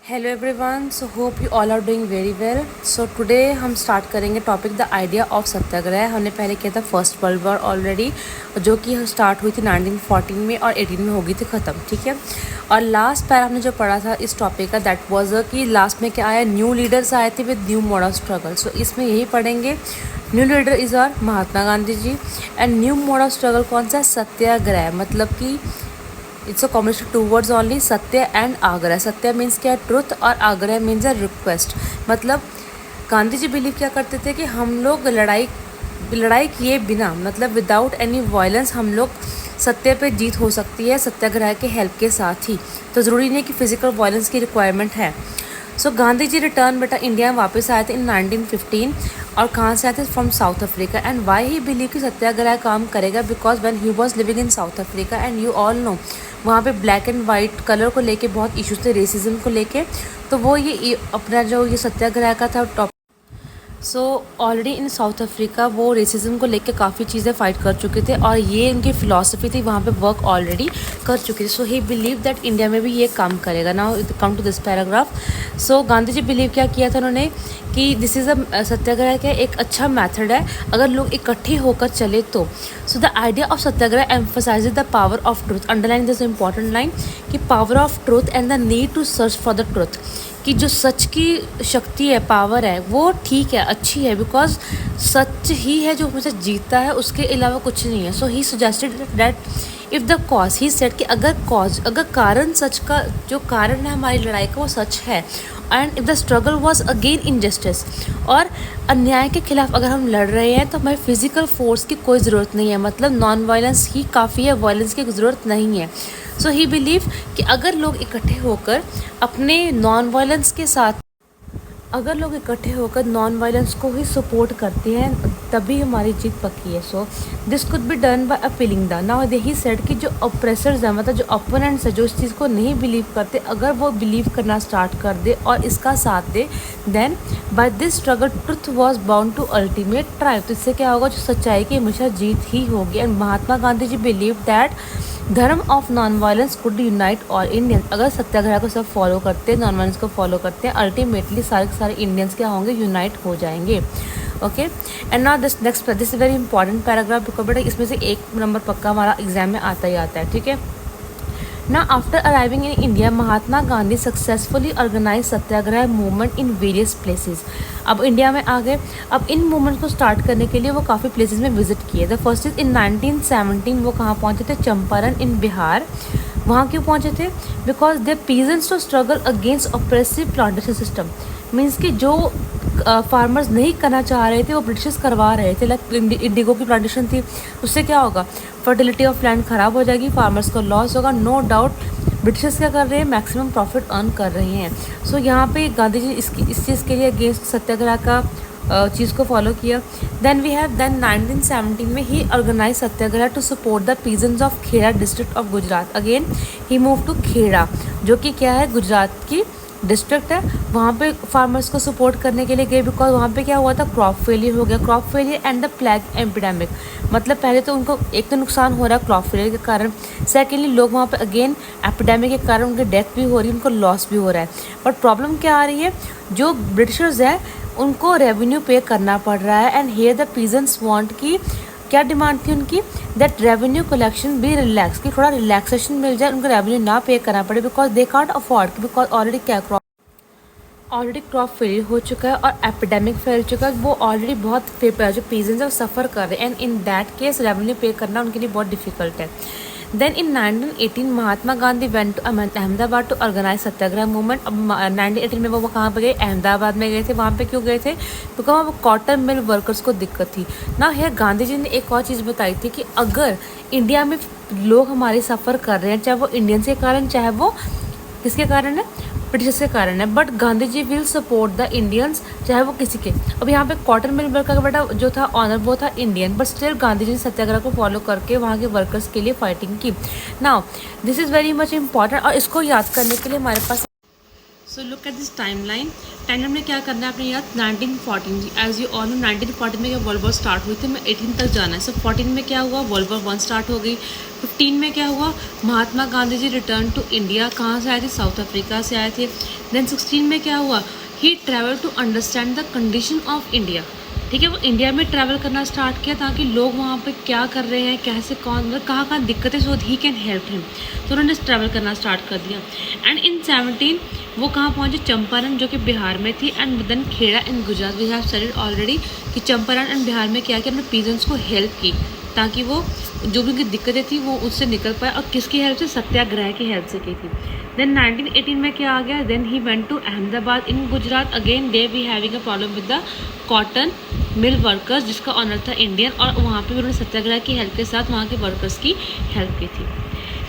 Hello everyone, so hope you all are doing very well. So today हम start करेंगे topic the idea of satyagraha. हमने पहले किया था फर्स्ट वर्ल्ड वॉर ऑलरेडी, जो कि स्टार्ट हुई थी 1914 में और 18 में हो गई थी ख़त्म, ठीक है। और लास्ट पैरा हमने जो पढ़ा था इस टॉपिक का, दैट वाज कि लास्ट में क्या आया, न्यू लीडर्स आए थे with new mode of struggle. So इसमें यही पढ़ेंगे, new leader is are Mahatma Gandhi ji and new mode of struggle कौन सा है, सत्याग्रह। मतलब कि it's a combination two words only, सत्य एंड आग्रह। सत्य मीन्स क्या है, ट्रुथ, और आग्रह मीन्स अ रिक्वेस्ट। मतलब गांधी जी बिलीव क्या करते थे कि हम लोग लड़ाई किए बिना, मतलब विदाउट एनी वायलेंस, हम लोग सत्य पे जीत हो सकती है सत्याग्रह के हेल्प के साथ ही। तो ज़रूरी नहीं कि फिजिकल वायलेंस की रिक्वायरमेंट है। सो गांधी जी रिटर्न बेटा इंडिया में वापस आए थे इन 1915। और कहाँ से आए थे, from south Africa. And why he believe कि सत्याग्रह काम करेगा, because when he was living in south Africa and you all know वहाँ पे ब्लैक एंड वाइट कलर को लेके बहुत इश्यूज थे, रेसिज्म को लेके। तो वो ये अपना जो ये सत्याग्रह का था top. So already in south Africa वो रेसिज्म को लेकर काफ़ी चीज़ें फाइट कर चुके थे और ये इनकी फ़िलासफ़ी थी, वहाँ पे वर्क ऑलरेडी कर चुके थे। So he believe that India में भी ये काम करेगा। Now come to this paragraph. So Gandhi ji believe क्या किया था उन्होंने कि दिस इज़ अ सत्याग्रह का एक अच्छा मेथड है अगर लोग इकट्ठे होकर चले तो। So the idea of satyagraha emphasise the power of truth. Underline this important line कि power of truth and the need to search for the truth. कि जो सच की शक्ति है, पावर है, वो ठीक है, अच्छी है, बिकॉज सच ही है जो हमेशा जीतता है, उसके अलावा कुछ नहीं है। So he suggested that if the cause, he said कि अगर कारण, सच का जो कारण है हमारी लड़ाई का वो सच है, and if the struggle was again injustice, और अन्याय के खिलाफ अगर हम लड़ रहे हैं तो हमें फिजिकल फोर्स की कोई ज़रूरत नहीं है, मतलब नॉन वायलेंस ही काफ़ी है, वायलेंस की ज़रूरत नहीं है। सो ही बिलीव कि अगर लोग इकट्ठे होकर अपने नॉन वायलेंस के साथ, अगर लोग इकट्ठे होकर नॉन वायलेंस को ही सपोर्ट करते हैं तभी हमारी जीत पक्की है। So this could be done by appealing the, now they he said कि जो ऑपरेसर्स हैं, मतलब जो अपोनेंट्स है, जो इस चीज़ को नहीं बिलीव करते, अगर वो बिलीव करना स्टार्ट कर दे और इसका साथ दे, then by this struggle truth was bound to ultimate thrive. तो इससे क्या होगा, जो सच्चाई की हमेशा जीत ही होगी। And Mahatma Gandhi ji believe that dharma of non violence could unite all Indians. अगर सत्याग्रह को सब फॉलो करते हैं, नॉन वायलेंस को फॉलो करते हैं, अल्टीमेटली सारे के सारे इंडियंस क्या होंगे, यूनाइट हो जाएंगे। Okay, and now this next, this is very important paragraph, because बेटा इसमें से एक नंबर पक्का हमारा एग्जाम में आता ही आता है, ठीक है ना। After arriving in India, Mahatma Gandhi successfully organise satyagraha movement in various places. अब इंडिया में आ गए, अब इन मूवमेंट को स्टार्ट करने के लिए वो काफ़ी प्लेसेस में विजिट किए। द फर्स्ट इज इन 1917, वो कहाँ पहुँचे थे, चंपारण इन बिहार। वहाँ क्यों पहुँचे थे, because they peasants to struggle against oppressive plantation system. Means कि जो फार्मर्स नहीं करना चाह रहे थे वो ब्रिटिशर्स करवा रहे थे। लाइक इंडिगो की प्लांटेशन थी, उससे क्या होगा, फर्टिलिटी ऑफ लैंड ख़राब हो जाएगी, फार्मर्स को लॉस होगा, नो डाउट। ब्रिटिशर्स क्या कर रहे हैं, मैक्सिमम प्रॉफिट अर्न कर रहे हैं। सो यहाँ पे गांधी जी इस चीज़ के लिए अगेंस्ट सत्याग्रह का चीज़ को फॉलो किया। देन वी हैव, देन 1917 में he organise satyagraha to support the peasants of Kheda district of Gujarat. Again he move to Kheda, जो कि क्या है, गुजरात की डिस्ट्रिक्ट है। वहाँ पे फार्मर्स को सपोर्ट करने के लिए गए, बिकॉज वहाँ पे क्या हुआ था, क्रॉप फेलियर हो गया, crop failure and the plague epidemic. मतलब पहले तो उनको एक तो नुकसान हो रहा है क्रॉप फेलियर के कारण, सेकेंडली लोग वहाँ पे अगेन एपिडेमिक के कारण उनकी डेथ भी हो रही है, उनको लॉस भी हो रहा है। बट प्रॉब्लम क्या आ रही है, जो ब्रिटिशर्स है उनको रेवेन्यू पे करना पड़ रहा है। And here the peasants want की, क्या डिमांड थी उनकी, दैट रेवेन्यू कलेक्शन भी रिलैक्स, कि थोड़ा रिलैक्सेशन मिल जाए, उनको रेवेन्यू ना पे करना पड़े, because they can't afford, because already crop fail हो चुका है और एपिडेमिक फैल चुका है। वो ऑलरेडी बहुत जो पेजेंट्स है वो सफ़र कर रहे हैं, and in that case revenue pay करना उनके लिए बहुत डिफिकल्ट है। Then in 1918 Mahatma Gandhi went to Ahmedabad to organise satyagraha movement. अब 1918 में वो कहाँ पे गए, अहमदाबाद में गए थे। वहाँ पे क्यों गए थे, क्योंकि वहाँ कॉटन मिल वर्कर्स को दिक्कत थी ना। है गांधी जी ने एक और चीज़ बताई थी कि अगर इंडिया में लोग हमारे सफ़र कर रहे हैं, चाहे वो इंडियंस के कारण, चाहे वो किसके कारण है, ब्रिटिश के कारण है, but Gandhi ji will support the Indians, चाहे वो किसी के। अब यहाँ पे कॉटन मिल वर्कर का बेटा जो था ऑनर, वो था Indian, but still Gandhi ji ने सत्याग्रह को फॉलो करके वहाँ के वर्कर्स के लिए फाइटिंग की। Now this is very much important, और इसको याद करने के लिए हमारे पास, so look at this timeline. Ten में क्या करना है अपने याद 1914 एज यू ऑल नो 1914 में वर्ल्ड वॉर स्टार्ट हुई थी, मैं 18 तक जाना है। सब 14 में क्या हुआ, वर्ल्ड वॉर 1 स्टार्ट हो गई। 15 में क्या हुआ, महात्मा गांधी जी रिटर्न टू इंडिया, कहाँ से आए थे, साउथ अफ्रीका से आए थे। देन 16 में क्या हुआ, he travel to understand the condition of India, ठीक है। वो इंडिया में ट्रैवल करना स्टार्ट किया ताकि लोग वहाँ पे क्या कर रहे हैं, कैसे कौन मतलब कहाँ कहाँ दिक्कतें, सो ही कैन हेल्प हिम, तो उन्होंने ट्रैवल करना स्टार्ट कर दिया। एंड इन 17 वो कहाँ पहुँचे, चंपारण जो कि बिहार में थी, and then Kheda in Gujarat. We have studied already कि चंपारण एंड बिहार में क्या किया, अपने पीजेंट्स को हेल्प की ताकि वो जो भी उनकी दिक्कतें थी वो उससे निकल पाए, और किसकी हेल्प से, सत्याग्रह की हेल्प से की थी। देन 1918 में क्या आ गया, then he went to Ahmedabad in Gujarat, again they we having a problem with the cotton mill workers जिसका ऑनर था इंडियन, और वहाँ पे उन्होंने सत्याग्रह की हेल्प के साथ वहाँ के वर्कर्स की हेल्प की थी।